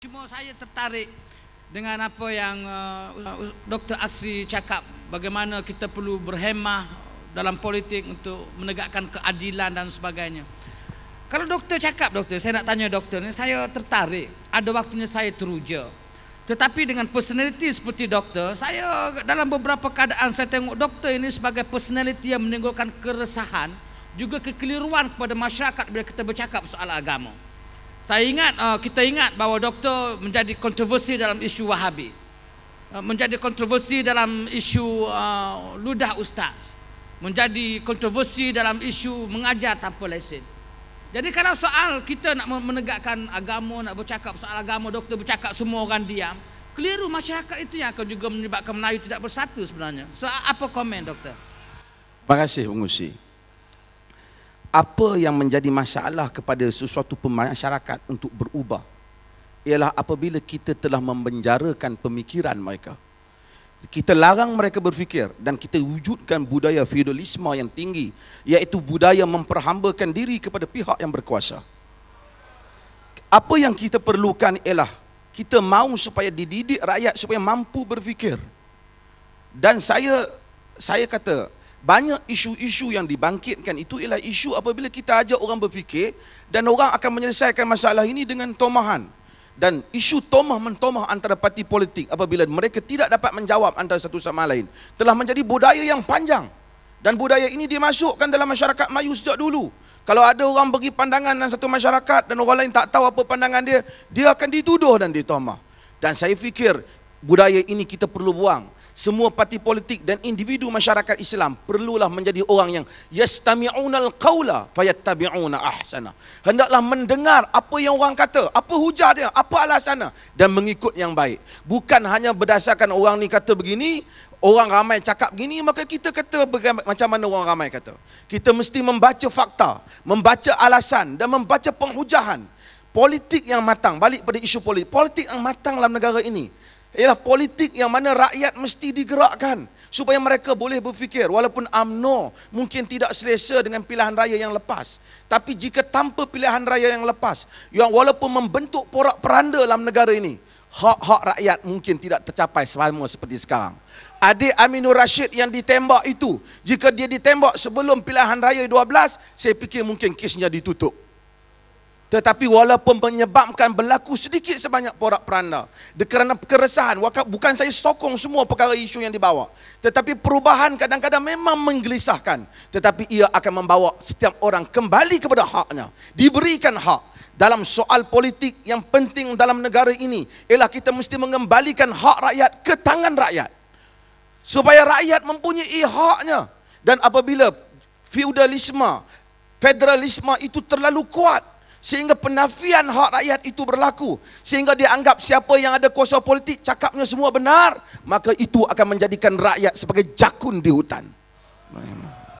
cuma saya tertarik dengan apa yang Dr. Asri cakap, bagaimana kita perlu berhemah dalam politik untuk menegakkan keadilan dan sebagainya. Kalau doktor cakap, doktor, saya nak tanya doktor ni, saya tertarik. Ada waktunya saya teruja. Tetapi dengan personality seperti doktor, saya dalam beberapa keadaan saya tengok doktor ini sebagai personality yang menimbulkan keresahan, juga kekeliruan kepada masyarakat bila kita bercakap soal agama. Saya ingat, kita ingat bahawa doktor menjadi kontroversi dalam isu Wahabi, menjadi kontroversi dalam isu ludah ustaz, menjadi kontroversi dalam isu mengajar tanpa lesen. Jadi kalau soal kita nak menegakkan agama, nak bercakap soal agama, doktor bercakap semua orang diam, keliru masyarakat itu yang akan juga menyebabkan Melayu tidak bersatu sebenarnya. So apa komen doktor? Terima kasih pengurusi. Apa yang menjadi masalah kepada sesuatu masyarakat untuk berubah ialah apabila kita telah membenjarakan pemikiran mereka. Kita larang mereka berfikir dan kita wujudkan budaya feudalisme yang tinggi, iaitu budaya memperhambakan diri kepada pihak yang berkuasa. Apa yang kita perlukan ialah kita mahu supaya dididik rakyat supaya mampu berfikir. Dan saya kata banyak isu-isu yang dibangkitkan itu ialah isu apabila kita ajak orang berfikir dan orang akan menyelesaikan masalah ini dengan tomahan. Dan isu tomah-mentomah antara parti politik apabila mereka tidak dapat menjawab antara satu sama lain telah menjadi budaya yang panjang. Dan budaya ini dimasukkan dalam masyarakat Melayu sejak dulu. Kalau ada orang bagi pandangan dalam satu masyarakat dan orang lain tak tahu apa pandangan dia, dia akan dituduh dan ditomah. Dan saya fikir budaya ini kita perlu buang. Semua parti politik dan individu masyarakat Islam perlulah menjadi orang yang yastami'unal qawla fayattabi'una ahsana. Hendaklah mendengar apa yang orang kata, apa hujah dia, apa alasannya, dan mengikut yang baik. Bukan hanya berdasarkan orang ni kata begini, orang ramai cakap begini, maka kita kata macam mana orang ramai kata. Kita mesti membaca fakta, membaca alasan dan membaca penghujahan. Politik yang matang, balik pada isu politik. Politik yang matang dalam negara ini ialah politik yang mana rakyat mesti digerakkan supaya mereka boleh berfikir. Walaupun UMNO mungkin tidak selesa dengan pilihan raya yang lepas, tapi jika tanpa pilihan raya yang lepas, yang walaupun membentuk porak-peranda dalam negara ini, hak-hak rakyat mungkin tidak tercapai sama seperti sekarang. Adik Aminur Rashid yang ditembak itu, jika dia ditembak sebelum pilihan raya 12, saya fikir mungkin kesnya ditutup. Tetapi walaupun menyebabkan berlaku sedikit sebanyak porak-peranda, kerana keresahan, bukan saya sokong semua perkara isu yang dibawa, tetapi perubahan kadang-kadang memang menggelisahkan, tetapi ia akan membawa setiap orang kembali kepada haknya, diberikan hak. Dalam soal politik yang penting dalam negara ini ialah kita mesti mengembalikan hak rakyat ke tangan rakyat, supaya rakyat mempunyai haknya. Dan apabila feudalisme, federalisme itu terlalu kuat, sehingga penafian hak rakyat itu berlaku, sehingga dia anggap siapa yang ada kuasa politik cakapnya semua benar, maka itu akan menjadikan rakyat sebagai jakun di hutan.